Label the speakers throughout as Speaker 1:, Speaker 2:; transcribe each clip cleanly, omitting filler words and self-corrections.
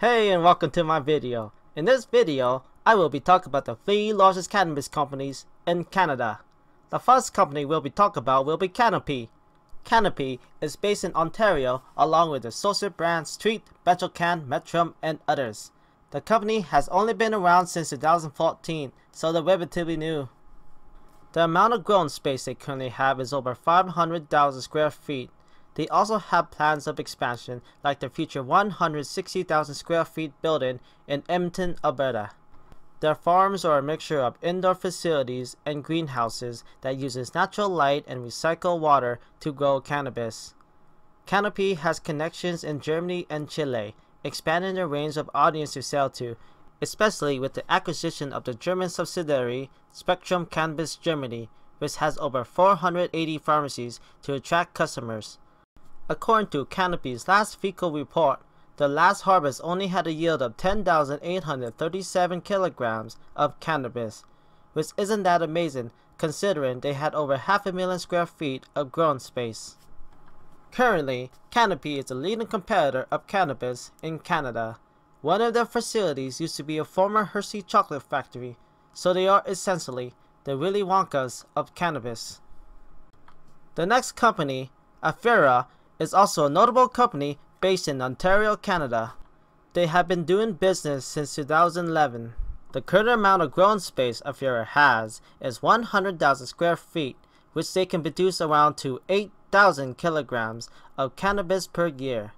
Speaker 1: Hey, and welcome to my video. In this video, I will be talking about the 3 largest cannabis companies in Canada. The first company we'll be talking about will be Canopy. Canopy is based in Ontario along with the associate brands Street, Bethelcan, Metrum, and others. The company has only been around since 2014, so they're relatively new. The amount of growing space they currently have is over 500,000 square feet. They also have plans of expansion like the future 160,000 square feet building in Edmonton, Alberta. Their farms are a mixture of indoor facilities and greenhouses that uses natural light and recycled water to grow cannabis. Canopy has connections in Germany and Chile, expanding the range of audience to sell to, especially with the acquisition of the German subsidiary Spectrum Cannabis Germany, which has over 480 pharmacies to attract customers. According to Canopy's last FICO report, the last harvest only had a yield of 10,837 kilograms of cannabis, which isn't that amazing considering they had over 500,000 square feet of growing space. Currently, Canopy is the leading competitor of cannabis in Canada. One of their facilities used to be a former Hershey chocolate factory, so they are essentially the Willy Wonkas of cannabis. The next company, Aurora, is also a notable company based in Ontario, Canada. They have been doing business since 2011. The current amount of growing space Aurora has is 100,000 square feet, which they can produce around to 8,000 kilograms of cannabis per year.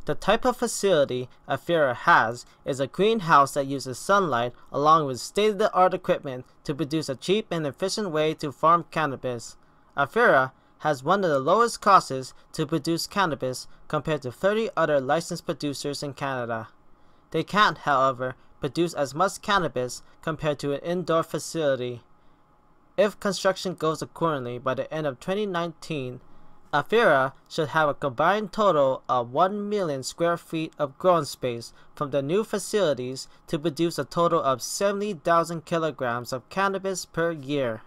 Speaker 1: The type of facility Aurora has is a greenhouse that uses sunlight along with state-of-the-art equipment to produce a cheap and efficient way to farm cannabis. Aurora has one of the lowest costs to produce cannabis compared to 30 other licensed producers in Canada. They can't, however, produce as much cannabis compared to an indoor facility. If construction goes accordingly by the end of 2019, Aurora should have a combined total of 1 million square feet of growing space from the new facilities to produce a total of 70,000 kilograms of cannabis per year.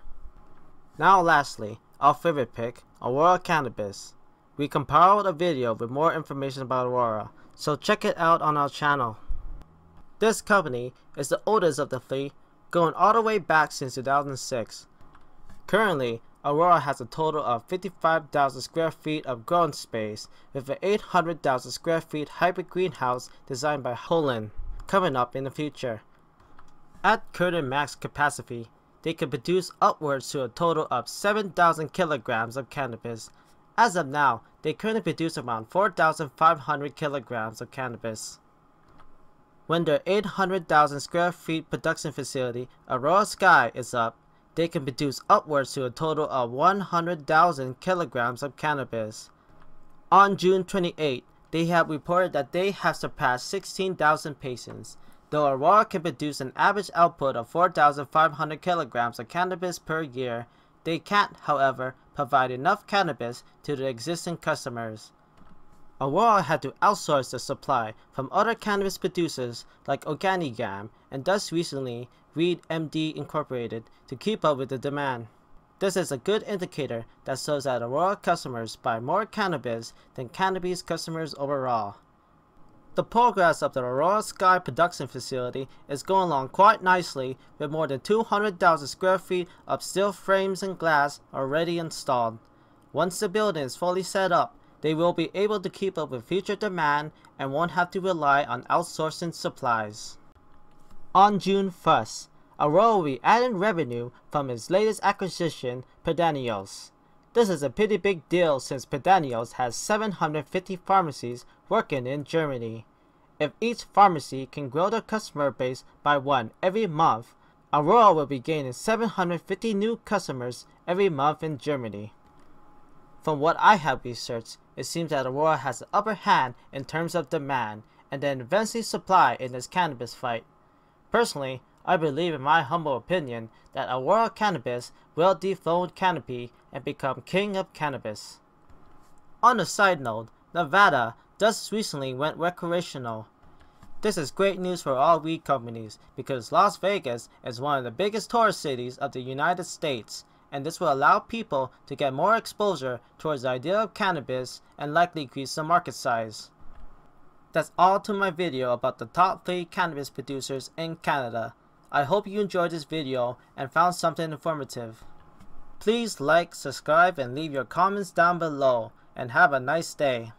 Speaker 1: Now lastly, our favorite pick, Aurora Cannabis. We compiled a video with more information about Aurora, so check it out on our channel. This company is the oldest of the 3, going all the way back since 2006. Currently, Aurora has a total of 55,000 square feet of growing space with an 800,000 square feet hybrid greenhouse designed by Holland coming up in the future. At current max capacity, they can produce upwards to a total of 7,000 kilograms of cannabis. As of now, they currently produce around 4,500 kilograms of cannabis. When their 800,000 square feet production facility, Aurora Sky, is up, they can produce upwards to a total of 100,000 kilograms of cannabis. On June 28, they have reported that they have surpassed 16,000 patients. Though Aurora can produce an average output of 4,500 kilograms of cannabis per year, they can't, however, provide enough cannabis to the existing customers. Aurora had to outsource the supply from other cannabis producers like Organigram and thus recently Reed MD Incorporated to keep up with the demand. This is a good indicator that shows that Aurora customers buy more cannabis than cannabis customers overall. The progress of the Aurora Sky production facility is going along quite nicely with more than 200,000 square feet of steel frames and glass already installed. Once the building is fully set up, they will be able to keep up with future demand and won't have to rely on outsourcing supplies. On June 1st, Aurora will be adding revenue from its latest acquisition, Pedanios. This is a pretty big deal since Pedanios has 750 pharmacies working in Germany. If each pharmacy can grow their customer base by 1 every month, Aurora will be gaining 750 new customers every month in Germany. From what I have researched, it seems that Aurora has the upper hand in terms of demand and then eventually supply in this cannabis fight. Personally, I believe in my humble opinion that Aurora Cannabis will dethrone Canopy and become king of cannabis. On a side note, Nevada just recently went recreational. This is great news for all weed companies because Las Vegas is one of the biggest tourist cities of the United States, and this will allow people to get more exposure towards the idea of cannabis and likely increase the market size. That's all to my video about the top 3 cannabis producers in Canada. I hope you enjoyed this video and found something informative. Please like, subscribe, and leave your comments down below, and have a nice day.